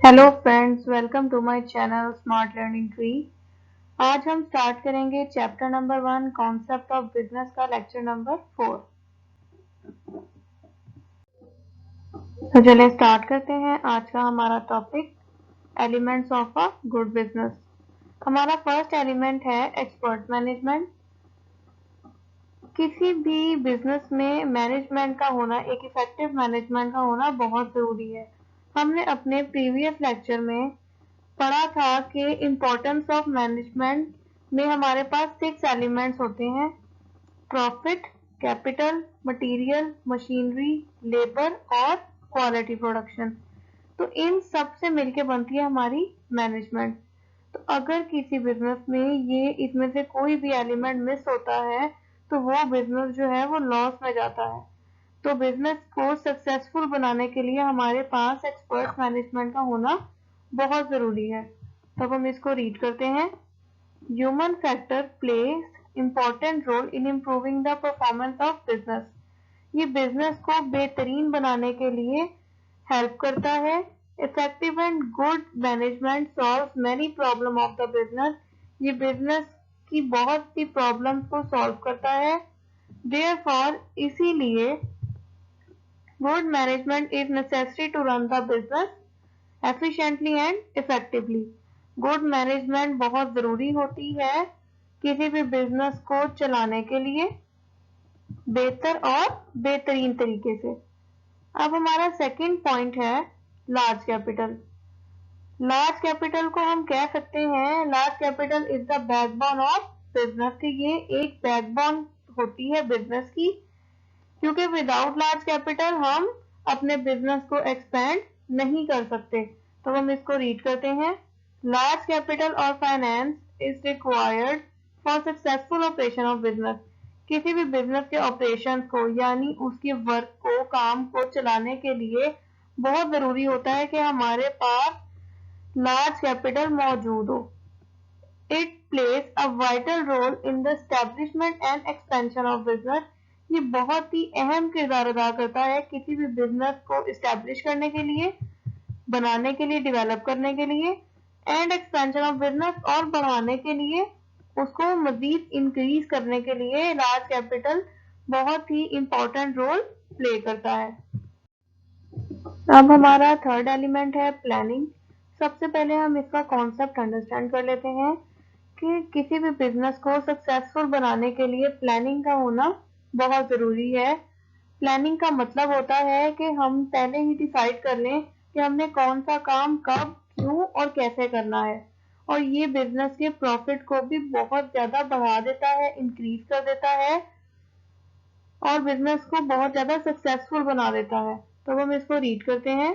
Hello friends, welcome to my channel smart learning tree. आज हम start करेंगे chapter number 1 concept of business का lecture number 4। तो चलिए स्टार्ट करते हैं। आज का हमारा topic elements of a good business. हमारा फर्स्ट एलिमेंट है एक्सपर्ट मैनेजमेंट। किसी भी बिजनेस में मैनेजमेंट का होना, एक इफेक्टिव मैनेजमेंट का होना बहुत जरूरी है। हमने अपने प्रीवियस लेक्चर में पढ़ा था कि इम्पोर्टेंस ऑफ मैनेजमेंट में हमारे पास 6 एलिमेंट्स होते हैं: profit, capital, material, machinery, labour और क्वालिटी प्रोडक्शन। तो इन सब से मिलके बनती है हमारी मैनेजमेंट। तो अगर किसी बिजनेस में ये इसमें से कोई भी एलिमेंट मिस होता है तो वो बिजनेस जो है वो लॉस में जाता है। तो बिजनेस को सक्सेसफुल बनाने के लिए हमारे पास एक्सपर्ट मैनेजमेंट का होना बहुत जरूरी है। तब हम इसको रीड करते हैं। Human factor plays important role in improving the performance of business. ये बिजनेस को बेहतरीन बनाने के लिए हेल्प करता है। Effective and good management solve many problem of the business. ये बिजनेस की बहुत सी प्रॉब्लम्स को सॉल्व करता है। देयरफॉर इसीलिए good management is necessary to run the business efficiently and effectively। Good management बहुत जरूरी होती है किसी भी बिजनेस को चलाने के लिए बेहतर और बेहतरीन तरीके से। अब हमारा सेकंड पॉइंट है लार्ज कैपिटल। लार्ज कैपिटल को हम कह सकते हैं, large capital is the backbone of business की। ये एक बैकबोन होती है बिजनेस की, क्योंकि विदाउट लार्ज कैपिटल हम अपने बिजनेस को एक्सपेंड नहीं कर सकते। तो हम इसको रीड करते हैं। लार्ज कैपिटल और finance is required for successful operation of business. किसी भी बिजनेस के ऑपरेशन को यानी उसके वर्क को, काम को चलाने के लिए बहुत जरूरी होता है कि हमारे पास लार्ज कैपिटल मौजूद हो। It plays a vital role in the establishment and expansion of business. ये बहुत ही अहम किरदार अदा करता है किसी भी बिजनेस को इस्टेब्लिश करने के लिए, बनाने के लिए, डेवलप करने के लिए, एंड एक्सपेंशन ऑफ बिजनेस और बढ़ाने के लिए, उसको मजीद इंक्रीज करने के लिए लार्ज कैपिटल बहुत ही इंपॉर्टेंट रोल प्ले करता है। अब हमारा थर्ड एलिमेंट है प्लानिंग। सबसे पहले हम इसका कॉन्सेप्ट अंडरस्टैंड कर लेते हैं कि किसी भी बिजनेस को सक्सेसफुल बनाने के लिए प्लानिंग का होना बहुत जरूरी है। प्लानिंग का मतलब होता है कि हम पहले ही डिसाइड कर लें कि हमने कौन सा काम कब, क्यों और कैसे करना है। और ये बिजनेस के प्रॉफिट को भी बहुत ज्यादा बढ़ा देता है, इंक्रीज कर देता है और बिजनेस को बहुत ज्यादा सक्सेसफुल बना देता है। तो हम इसको रीड करते हैं।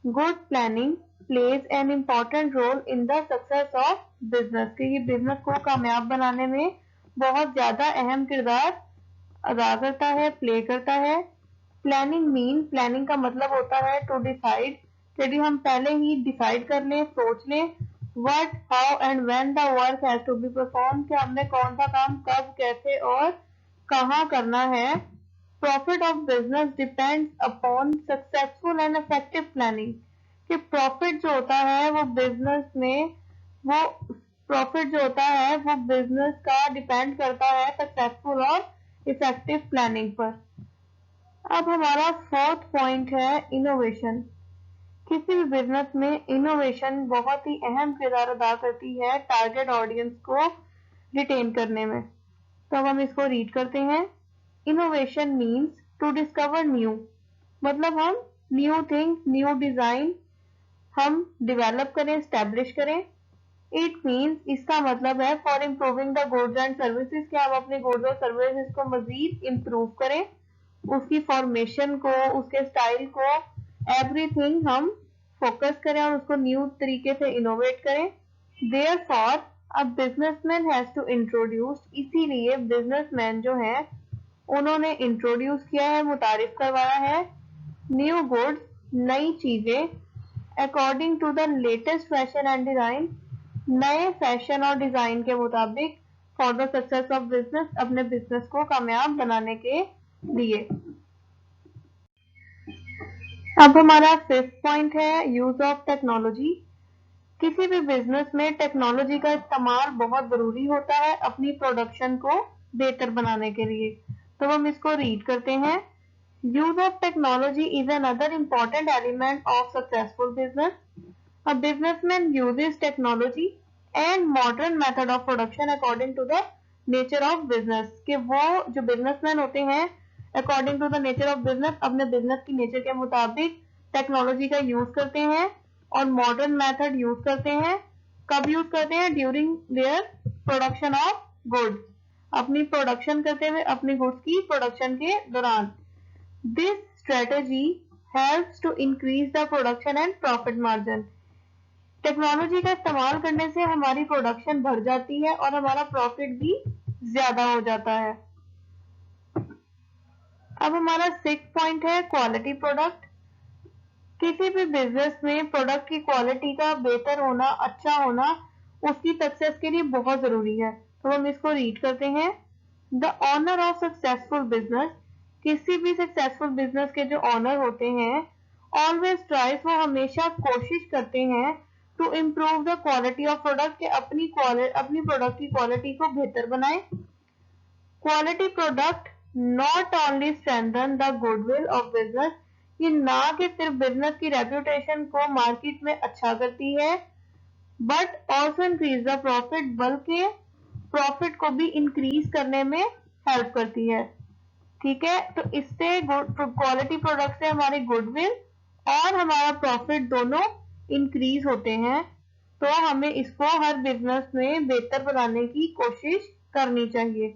Good planning plays an important role in the success of business. कि ये बिजनेस को कामयाब बनाने में बहुत ज्यादा अहम किरदार अदा करता है, प्ले करता है। प्लानिंग का मतलब होता है टू डिसाइड। यदि हम पहले ही डिसाइड कर लें, सोच लें what, how and when the work has to be perform, कि हमने कौन सा काम कब, कैसे और कहाँ करना है। Profit of business depends upon successful and effective planning. कि प्रॉफिट जो होता है वो बिजनेस में, वो प्रॉफिट जो होता है वो बिजनेस का डिपेंड करता है सक्सेसफुल और इफेक्टिव प्लानिंग पर। अब हमारा फोर्थ पॉइंट है इनोवेशन। किसी भी बिजनेस में इनोवेशन बहुत ही अहम किरदार अदा करती है टारगेट ऑडियंस को रिटेन करने में। तो अब हम इसको रीड करते हैं। Innovation means to discover new. मतलब हम न्यू थिंग्स, न्यू डिजाइन हम डेवलप करें, स्टैब्लिश करें। इट मीन्स, इसका मतलब है for improving the goods and services, कि हम अपने गुड्स और सर्विसेज को मजीद इम्प्रूव करें, उसकी फॉर्मेशन को, उसके स्टाइल को, एवरीथिंग हम फोकस करें और उसको न्यू तरीके से इनोवेट करें। Therefore a businessman has to introduce, इसीलिए बिजनेसमैन जो है उन्होंने इंट्रोड्यूस किया है, मुतारिफ करवाया है न्यू गुड्स, नई चीजें, according to the latest fashion and design, नए फैशन और डिजाइन के मुताबिक, for the success of business, अपने बिजनेस को कामयाब बनाने के लिए। अब हमारा फिफ्थ पॉइंट है यूज ऑफ टेक्नोलॉजी। किसी भी बिजनेस में टेक्नोलॉजी का इस्तेमाल बहुत जरूरी होता है अपनी प्रोडक्शन को बेहतर बनाने के लिए। तो हम इसको रीड करते हैं। Use of technology is another important element of successful business. A businessman uses technology and modern method of production according to the nature of business। कि वो जो बिजनेसमैन होते हैं according to the nature of business अपने business की nature के मुताबिक technology का यूज करते हैं और मॉडर्न मेथड यूज करते हैं। कब यूज करते हैं? During their production of goods, अपनी प्रोडक्शन करते हुए अपनी गुड्स की प्रोडक्शन के दौरान। This strategy helps to increase the production and profit margin. Technology का इस्तेमाल करने से हमारी प्रोडक्शन बढ़ जाती है और हमारा प्रॉफिट भी ज्यादा हो जाता है। अब हमारा सिक्स्थ पॉइंट है क्वालिटी प्रोडक्ट। किसी भी बिजनेस में प्रोडक्ट की क्वालिटी का बेहतर होना, अच्छा होना उसकी सक्सेस के लिए बहुत जरूरी है। तो हम इसको रीड करते हैं। The owner of successful business, किसी भी सक्सेसफुल बिजनेस के जो ऑनर होते हैं, ऑलवेज ट्राइज, वो हमेशा कोशिश करते हैं to improve the quality of product, के अपनी प्रोडक्ट की क्वालिटी को बेहतर बनाए। Quality product not only strengthen the goodwill of business, ये ना कि सिर्फ बिजनेस की रेपुटेशन को मार्केट में अच्छा करती है, but also increase the profit, बल्कि प्रॉफिट को भी इंक्रीज करने में हेल्प करती है। ठीक है, तो इससे क्वालिटी प्रोडक्ट से हमारी गुडविल और हमारा प्रॉफिट दोनों इंक्रीज होते हैं। तो हमें इसको हर बिजनेस में बेहतर बनाने की कोशिश करनी चाहिए।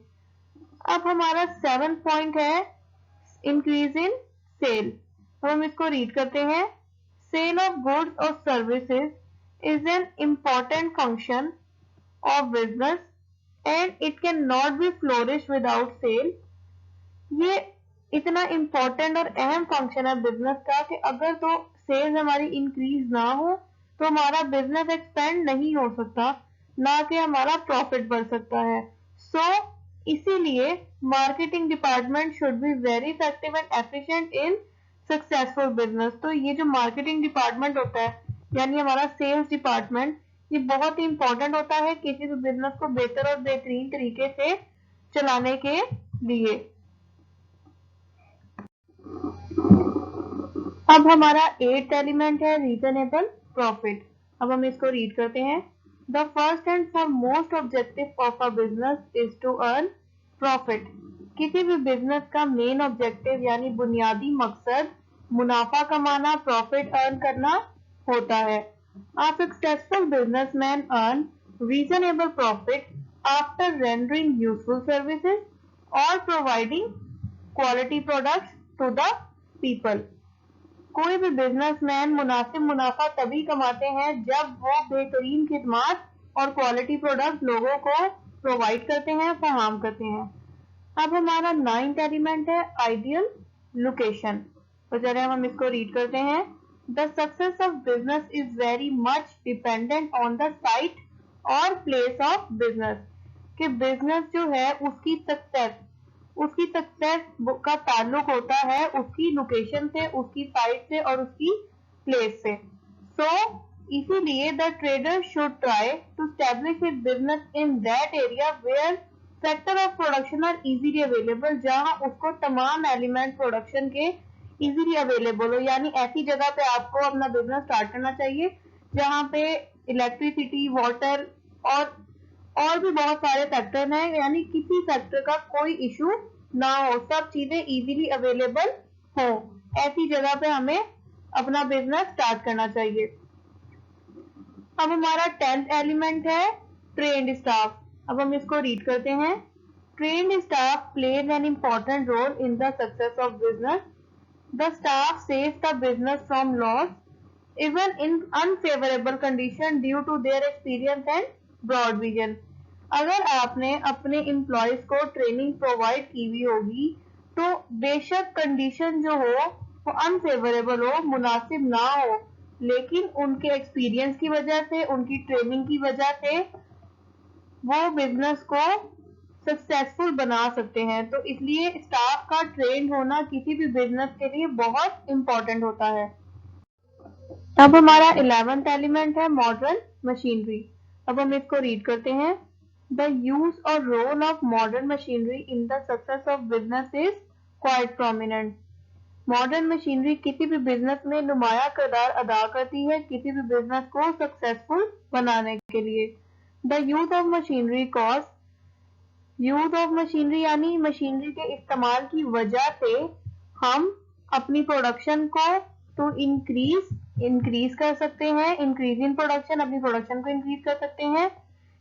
अब हमारा सेवंथ पॉइंट है इंक्रीज इन सेल। तो हम इसको रीड करते हैं। सेल ऑफ गुड्स और services is an important function of business and it can not be flourish without sale. ये इतना इम्पोर्टेंट और अहम फंक्शन है बिजनेस का कि अगर तो सेल्स हमारी इंक्रीज ना हो तो हमारा बिजनेस एक्सपेंड नहीं हो सकता, ना कि हमारा प्रॉफिट बढ़ सकता है। सो इसीलिए marketing department should be very effective and efficient in successful business. तो ये जो मार्केटिंग डिपार्टमेंट होता है, यानी हमारा सेल्स डिपार्टमेंट, ये बहुत ही इंपॉर्टेंट होता है किसी भी बिजनेस को बेहतर और बेहतरीन तरीके से चलाने के लिए। अब हमारा एट्थ एलिमेंट है रीजनेबल प्रॉफिट। अब हम इसको रीड करते हैं। The first and foremost objective of a business is to earn profit. किसी भी बिजनेस का मेन ऑब्जेक्टिव यानी बुनियादी मकसद मुनाफा कमाना, प्रॉफिट अर्न करना होता है। A successful businessman earn reasonable profit after rendering useful services or providing quality products to the people। कोई भी बिजनेसमैन मुनासिब मुनाफा तभी कमाते हैं जब वो बेहतरीन खिदमत और क्वालिटी प्रोडक्ट लोगों को प्रोवाइड करते हैं, फराहम करते हैं। अब हमारा नाइन्थ एलिमेंट है आइडियल लोकेशन। तो चलिए हम इसको रीड करते हैं। The success of business is very much dependent on the site और प्लेस ऑफ बिजनेस। कि बिजनेस जो है उसकी सक्सेस का ताल्लुक होता है उसकी लोकेशन से, उसकी साइट से और उसकी प्लेस से। सो इसीलिए the trader should try to establish his business in that area where factor of production are easily available, जहां उसको तमाम एलिमेंट प्रोडक्शन के इजीली अवेलेबल हो। यानी ऐसी जगह पे आपको अपना बिजनेस स्टार्ट करना चाहिए जहां पे इलेक्ट्रिसिटी, वाटर और भी बहुत सारे फैक्टर हैं, यानी किसी फैक्टर का कोई इशू ना हो, सब चीजें इजीली अवेलेबल हो। ऐसी जगह पे हमें अपना बिजनेस स्टार्ट करना चाहिए। अब हमारा 10th एलिमेंट है ट्रेन्ड स्टाफ। अब हम इसको रीड करते हैं। Trained staff plays an important role in the success of business. The staff saves the business from loss even in unfavorable condition due to their experience and broad vision। अगर आपने अपने employees को training provide की हुई होगी तो बेशक condition जो हो वो अनफेवरेबल हो, मुनासिब ना हो, लेकिन उनके एक्सपीरियंस की वजह से, उनकी ट्रेनिंग की वजह से वो बिजनेस को सक्सेसफुल बना सकते हैं। तो इसलिए स्टाफ का ट्रेंड होना किसी भी बिजनेस के लिए बहुत इंपॉर्टेंट होता है। अब हमारा 11th एलिमेंट है मॉडर्न मशीनरी। अब हम इसको रीड करते हैं। द यूज और role of modern machinery in the success of business is quite prominent. Modern machinery किसी भी बिजनेस में नुमाया किरदार अदा करती है किसी भी बिजनेस को सक्सेसफुल बनाने के लिए। The use of machinery cost, use of machinery यानी मशीनरी के इस्तेमाल की वजह से हम अपनी प्रोडक्शन को तो इंक्रीज कर सकते हैं, इंक्रीज इन प्रोडक्शन, अपनी प्रोडक्शन को इंक्रीज कर सकते हैं।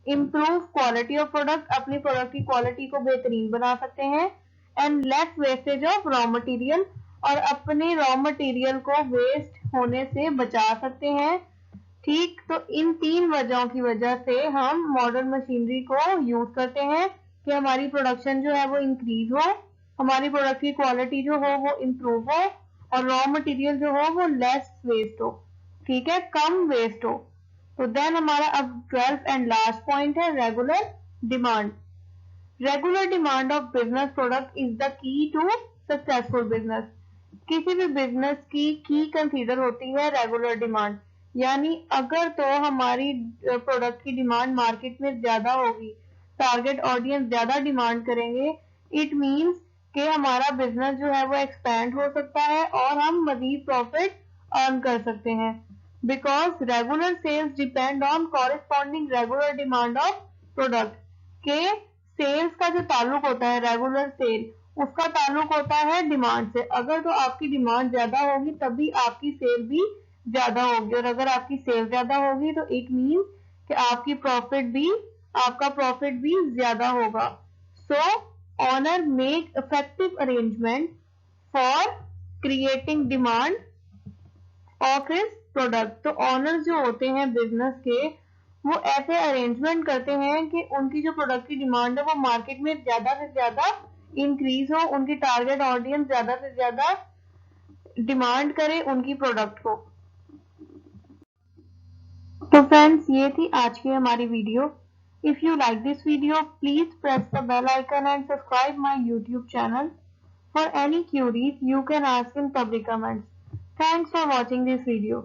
इम्प्रूव क्वालिटी ऑफ प्रोडक्ट, अपनी प्रोडक्ट की क्वालिटी को बेहतरीन बना सकते हैं। And less wastage of raw material, और अपने रॉ मटेरियल को वेस्ट होने से बचा सकते हैं। ठीक, तो इन 3 वजहों की वजह से हम मॉडर्न मशीनरी को यूज करते हैं कि हमारी प्रोडक्शन जो है वो इंक्रीज हो, हमारी प्रोडक्ट की क्वालिटी जो हो वो इम्प्रूव हो, और रॉ मटेरियल जो हो वो लेस वेस्ट हो। ठीक है, कम वेस्ट हो। तो देन हमारा अब 12th एंड लास्ट पॉइंट है regular demand. Regular demand of business product is the key to successful business. किसी भी बिजनेस की कंसीडर होती है रेगुलर डिमांड, यानी अगर तो हमारी प्रोडक्ट की डिमांड मार्केट में ज्यादा होगी, टारगेट ऑडियंस ज्यादा डिमांड करेंगे, इट मींस कि हमारा बिजनेस जो है वो एक्सपैंड हो सकता है और हम मजीद प्रॉफिट अर्न कर सकते हैं। Because regular sales depend on corresponding regular demand of product. के सेल्स का जो ताल्लुक होता है, रेगुलर सेल, उसका ताल्लुक होता है डिमांड से। अगर तो आपकी डिमांड ज्यादा होगी तभी आपकी सेल भी ज्यादा होगी, और अगर आपकी सेल ज्यादा होगी तो इट मीन्स कि आपका प्रॉफिट भी ज्यादा होगा। सो honour make effective arrangement for creating demand of his product. तो ऑनर जो होते हैं बिजनेस के, वो ऐसे अरेंजमेंट करते हैं कि उनकी जो प्रोडक्ट की डिमांड है वो मार्केट में ज्यादा से ज्यादा इंक्रीज हो, उनकी टारगेट ऑडियंस ज्यादा से ज्यादा डिमांड करे उनकी प्रोडक्ट को। तो फ्रेंड्स, ये थी आज की हमारी video. If you like this video, please press the bell icon and subscribe my YouTube channel. For any queries, you can ask in public comments. Thanks for watching this video.